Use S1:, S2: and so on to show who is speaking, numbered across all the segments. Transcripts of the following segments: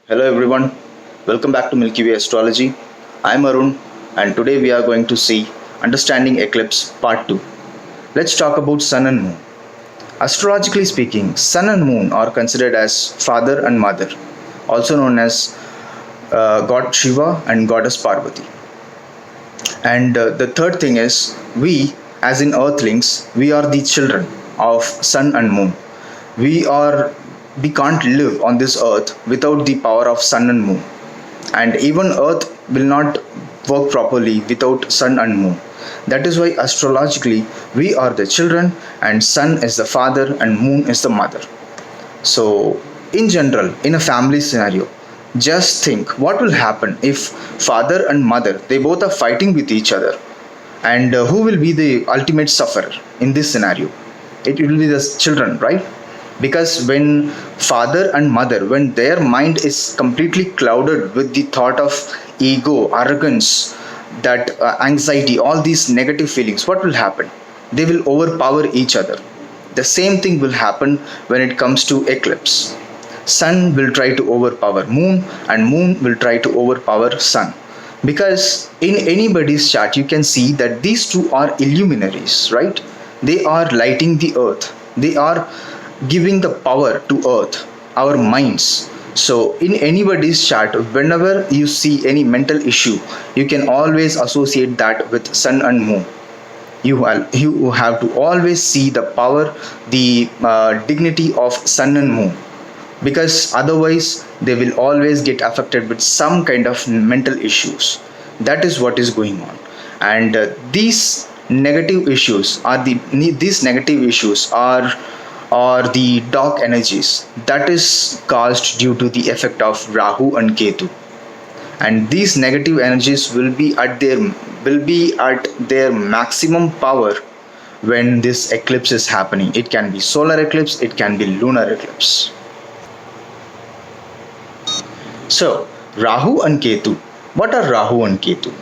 S1: Hello everyone, welcome back to Milky Way Astrology. I'm Arun and today we are going to see Understanding Eclipse Part 2. Let's talk about Sun and Moon. Astrologically speaking, Sun and Moon are considered as father and mother, also known as God Shiva and Goddess Parvati. And the third thing is, we as in Earthlings, we are the children of Sun and Moon. We are we can't live on this earth without the power of Sun and Moon, and even earth will not work properly without sun and moon. That is why astrologically we are the children and sun is the father and moon is the mother. So in general, in a family scenario, just think what will happen if father and mother, they both are fighting with each other, and who will be the ultimate sufferer in this scenario? It will be the children, right? Because when father and mother, when their mind is completely clouded with the thought of ego, arrogance, that anxiety, all these negative feelings, what will happen? They will overpower each other. The same thing will happen when it comes to eclipse. Sun will try to overpower moon and moon will try to overpower sun, because in anybody's chart you can see that these two are illuminaries, right? They are lighting the earth, they are giving the power to earth, our minds. So in anybody's chart, whenever you see any mental issue, you can always associate that with sun and moon. You have to always see the power, the dignity of sun and moon, because otherwise they will always get affected with some kind of mental issues. That is what is going on. And these negative issues are the dark energies that is caused due to the effect of Rahu and Ketu. And these negative energies will be at their maximum power when this eclipse is happening. It can be solar eclipse, it can be lunar eclipse. So Rahu and Ketu, what are Rahu and Ketu?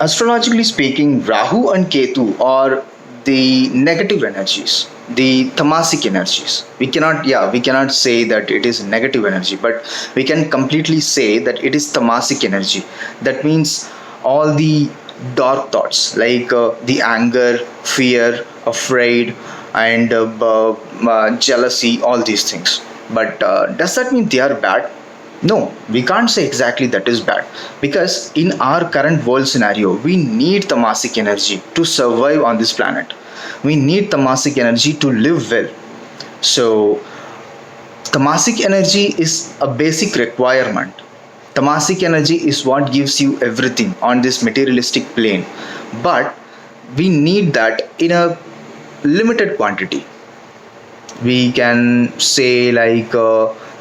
S1: Astrologically speaking, Rahu and Ketu are the negative energies, the tamasic energies. We cannot say that it is negative energy, but we can completely say that it is tamasic energy. That means all the dark thoughts like the anger, fear, afraid, and jealousy, all these things. But does that mean they are bad? No, we can't say exactly that is bad, because in our current world scenario, we need tamasic energy to survive on this planet. We need tamasic energy to live well. So, tamasic energy is a basic requirement. Tamasic energy is what gives you everything on this materialistic plane, but we need that in a limited quantity. We can say like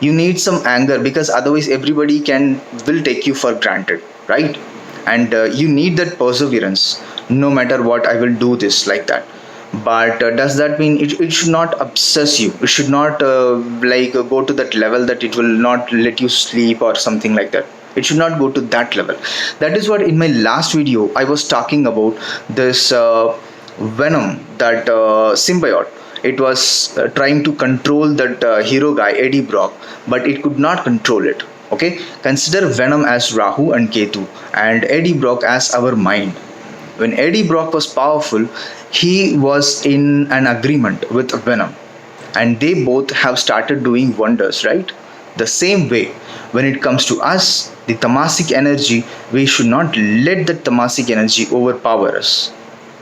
S1: you need some anger, because otherwise everybody can will take you for granted, right? And you need that perseverance. No matter what, I will do this, like that. But does that mean it should not obsess you? It should not go to that level that it will not let you sleep or something like that. It should not go to that level. That is what in my last video I was talking about, this venom, that symbiote. It was trying to control that hero guy Eddie Brock, but it could not control it. Okay, consider Venom as Rahu and Ketu, and Eddie Brock as our mind. When Eddie Brock was powerful, he was in an agreement with Venom, and they both have started doing wonders, right? The same way, when it comes to us, the tamasic energy, we should not let the tamasic energy overpower us.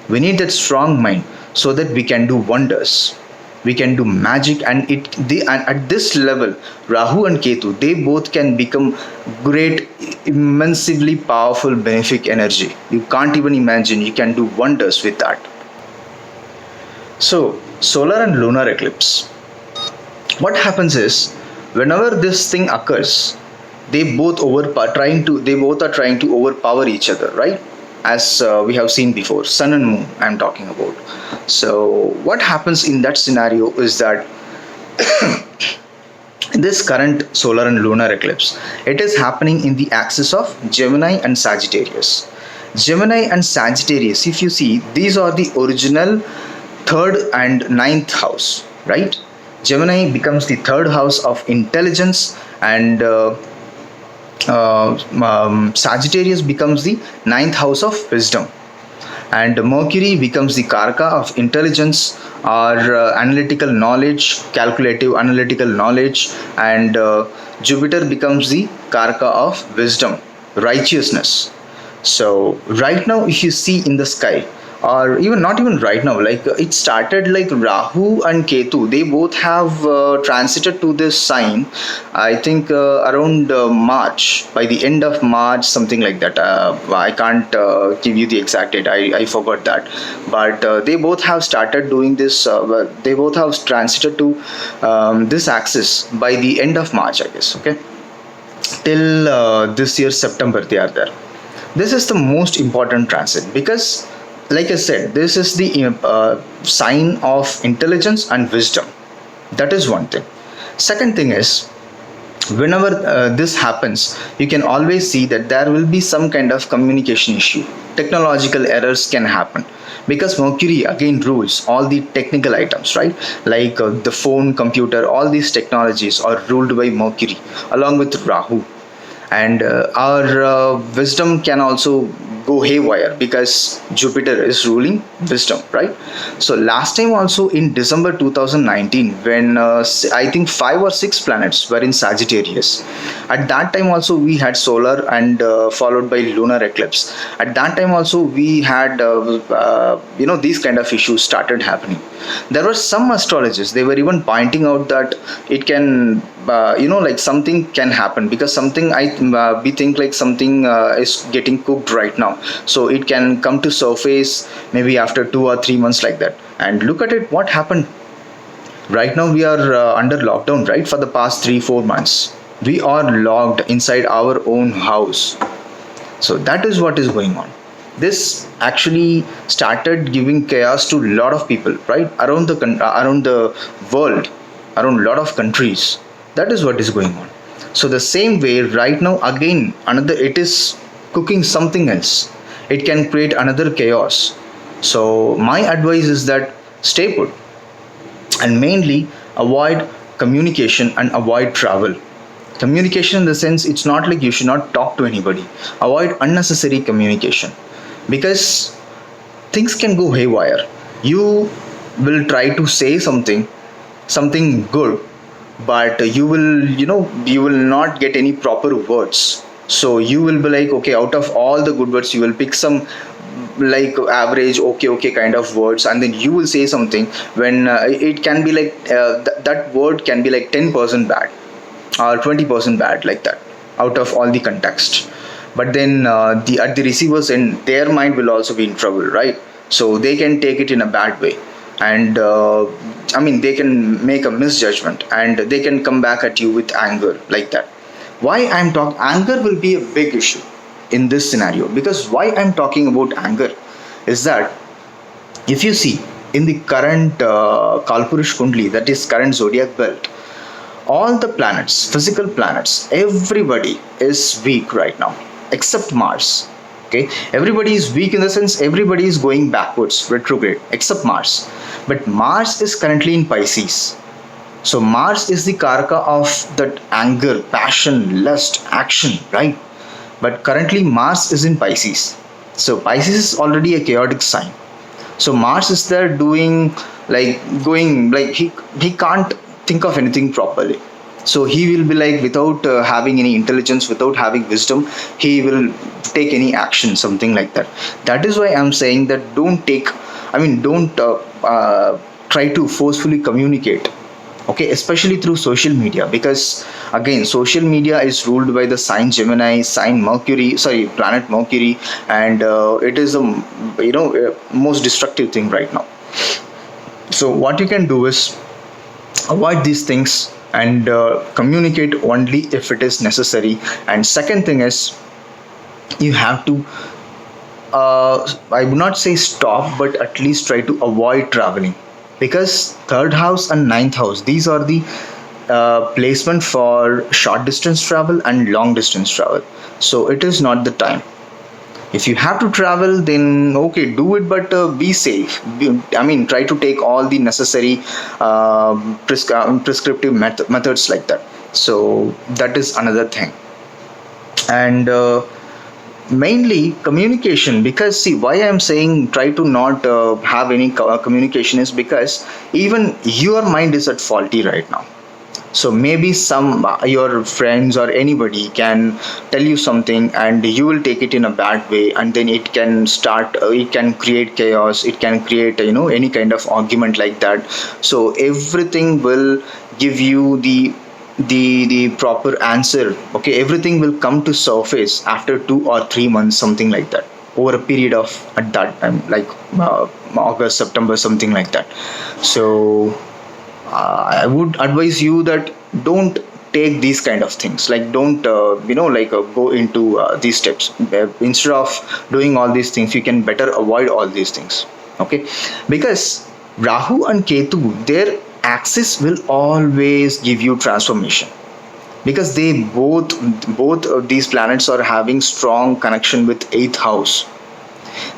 S1: We need that strong mind so that we can do wonders. We can do magic, and at this level, Rahu and Ketu, they both can become great, immensely powerful benefic energy. You can't even imagine. You can do wonders with that. So solar and lunar eclipse, what happens is, whenever this thing occurs, they both are trying to overpower each other, right? As we have seen before, sun and moon I'm talking about. So what happens in that scenario is that this current solar and lunar eclipse, it is happening in the axis of Gemini and Sagittarius. Gemini and Sagittarius, if you see, these are the original third and ninth house, right? Gemini becomes the third house of intelligence, and Sagittarius becomes the ninth house of wisdom, and Mercury becomes the karaka of intelligence or analytical knowledge, calculative analytical knowledge, and Jupiter becomes the karaka of wisdom, righteousness. So right now, if you see in the sky, or even not even right now, like it started like Rahu and Ketu, they both have transited to this sign. I think around March, by the end of March, something like that. I can't give you the exact date. I forgot that, but they both have started doing this. They both have transited to this axis by the end of March, I guess. Okay, till this year September they are there. This is the most important transit because, like I said, this is the sign of intelligence and wisdom. That is one thing. Second thing is, whenever this happens, you can always see that there will be some kind of communication issue. Technological errors can happen because Mercury again rules all the technical items, right? Like the phone, computer, all these technologies are ruled by Mercury along with Rahu, and our wisdom can also go haywire because Jupiter is ruling wisdom, right? So last time also in December 2019, when I think 5 or 6 planets were in Sagittarius, at that time also we had solar and followed by lunar eclipse. At that time also we had these kind of issues started happening. There were some astrologers, they were even pointing out that it can like something can happen because something we think like something is getting cooked right now, so it can come to surface maybe after 2 or 3 months, like that. And look at it, what happened. Right now we are under lockdown, right? For the past 3-4 months we are locked inside our own house. So that is what is going on. This actually started giving chaos to a lot of people, right, around the world, around a lot of countries. That is what is going on. So the same way right now, again another, it is cooking something else. It can create another chaos. So my advice is that stay put, and mainly avoid communication and avoid travel. Communication in the sense, it's not like you should not talk to anybody. Avoid unnecessary communication because things can go haywire. You will try to say something good, but you will not get any proper words. So you will be like, okay, out of all the good words you will pick some like average okay kind of words, and then you will say something when it can be like that word can be like 10% bad or 20% bad, like that, out of all the context. But then the at the receiver's end, their mind will also be in trouble, right? So they can take it in a bad way, and they can make a misjudgment and they can come back at you with anger, like that. Why I'm talking, anger will be a big issue in this scenario, because why I'm talking about anger is that if you see in the current Kalpurush Kundli, that is current zodiac belt, all the planets, physical planets, everybody is weak right now except Mars. Okay, everybody is weak in the sense everybody is going backwards, retrograde, except Mars. But Mars is currently in Pisces. So Mars is the karaka of that anger, passion, lust, action, right? But currently Mars is in Pisces. So Pisces is already a chaotic sign. So Mars is there doing like going like he can't think of anything properly. So he will be like without having any intelligence, without having wisdom, he will take any action, something like that. That is why I'm saying that don't try to forcefully communicate, okay, especially through social media, because again social media is ruled by the sign Gemini, sign Mercury, sorry, planet Mercury, and it is the most destructive thing right now. So what you can do is avoid these things and communicate only if it is necessary. And second thing is, you have to I would not say stop, but at least try to avoid traveling, because third house and ninth house, these are the placement for short distance travel and long distance travel. So it is not the time. If you have to travel, then okay, do it, but be safe. I mean, try to take all the necessary prescriptive methods like that. So that is another thing. And mainly communication, because see, why I'm saying try to not have any communication is because even your mind is at faulty right now. So maybe some your friends or anybody can tell you something and you will take it in a bad way, and then it can start it can create chaos, it can create any kind of argument like that. So everything will give you the proper answer. Okay, everything will come to surface after 2 or 3 months, something like that, over a period of at that time, like August, September, something like that. So I would advise you that don't take these kind of things, like don't go into these steps. Instead of doing all these things, you can better avoid all these things. Okay, because Rahu and Ketu, their axis will always give you transformation, because they both of these planets are having strong connection with 8th house.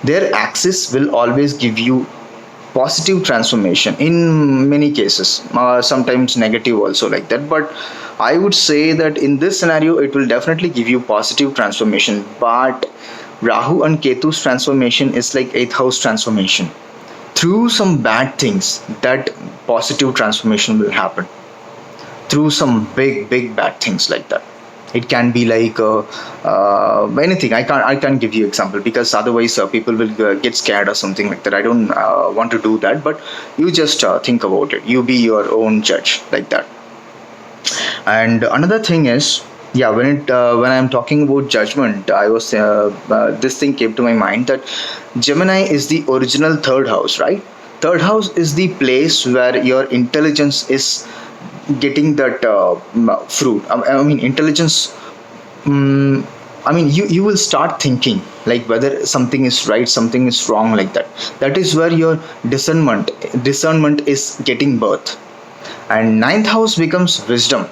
S1: Their axis will always give you positive transformation in many cases, sometimes negative also like that, but I would say that in this scenario it will definitely give you positive transformation. But Rahu and Ketu's transformation is like 8th house transformation. Through some bad things, that positive transformation will happen through some big bad things like that. It can be like anything. I can't give you example, because otherwise people will get scared or something like that. I don't want to do that, but you just think about it, you be your own judge like that. And another thing is, yeah, when I'm talking about judgment, I was this thing came to my mind that Gemini is the original third house, right? Third house is the place where your intelligence is getting that fruit. I mean, intelligence. I mean, you will start thinking like whether something is right, something is wrong, like that. That is where your discernment is getting birth. And ninth house becomes wisdom.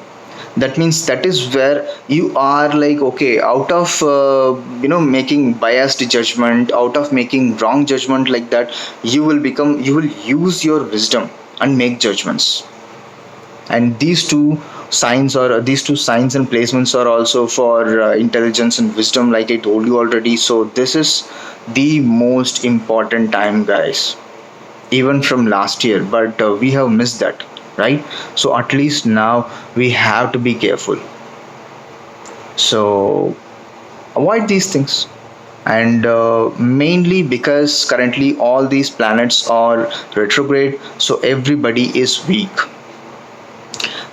S1: That means that is where you are like, okay, out of making biased judgment, out of making wrong judgment like that, you will use your wisdom and make judgments. And these two signs and placements are also for intelligence and wisdom, like I told you already. So this is the most important time, guys, even from last year, but we have missed that, right? So at least now we have to be careful. So avoid these things. And mainly because currently all these planets are retrograde, so everybody is weak.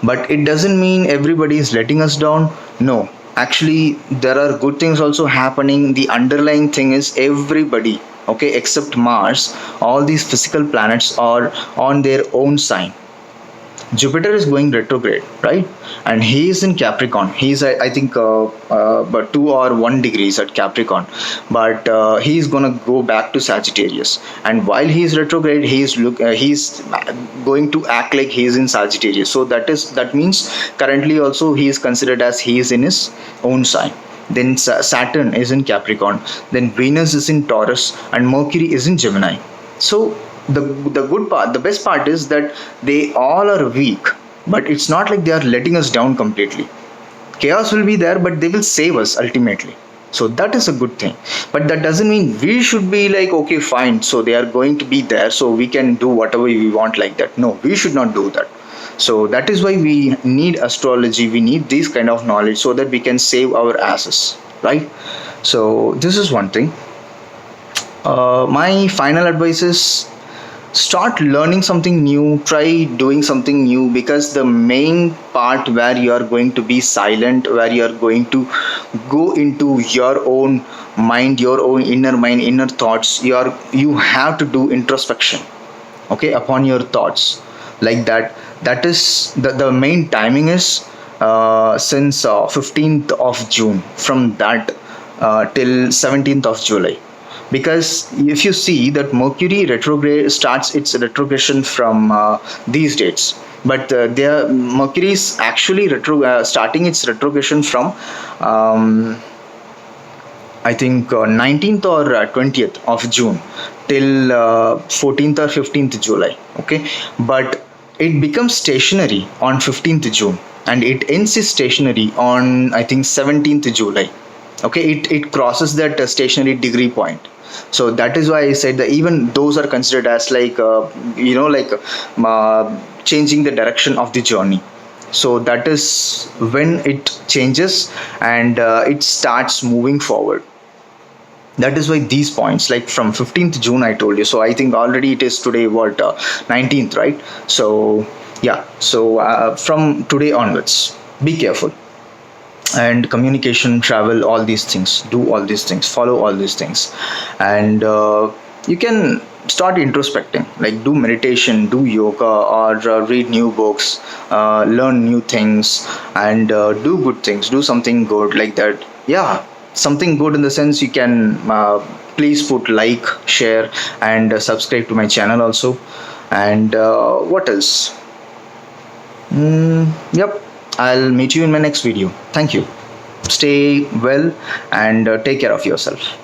S1: But it doesn't mean everybody is letting us down. No, actually there are good things also happening. The underlying thing is everybody, okay, except Mars, all these physical planets are on their own sign. Jupiter is going retrograde, right? And he is in Capricorn. He's I think but 2 or 1 degrees at Capricorn, but he's gonna go back to Sagittarius. And while he is retrograde, he's going to act like he is in Sagittarius. So that means currently also he is considered as he is in his own sign. Then Saturn is in Capricorn. Then Venus is in Taurus, and Mercury is in Gemini. So the good part, the best part is that they all are weak, but it's not like they are letting us down completely. Chaos will be there, but they will save us ultimately. So that is a good thing. But that doesn't mean we should be like, okay, fine, so they are going to be there, so we can do whatever we want like that. No, we should not do that. So that is why we need astrology, we need this kind of knowledge, so that we can save our asses, right? So this is one thing. My final advice is, start learning something new, try doing something new, because the main part where you are going to be silent, where you are going to go into your own mind, your own inner thoughts, you have to do introspection, okay, upon your thoughts like that. That is the main timing is since 15th of June, from that till 17th of July. Because if you see that Mercury retrograde starts its retrogression from these dates, but Mercury is actually starting its retrogression from I think 19th or 20th of June till 14th or 15th July. Okay, but it becomes stationary on 15th June, and it ends its stationary on, I think, 17th July. Okay, it crosses that stationary degree point. So that is why I said that even those are considered as like like changing the direction of the journey. So that is when it changes, and it starts moving forward. That is why these points, like from 15th June I told you, so I think already it is today what, 19th, right? So yeah, so from today onwards, be careful. And communication, travel, all these things, do all these things, follow all these things. And you can start introspecting, like do meditation, do yoga, or read new books, learn new things, and do good things, do something good like that. Yeah, something good in the sense you can please put like, share, and subscribe to my channel also. And what else? Yep, I'll meet you in my next video. Thank you. Stay well, and take care of yourself.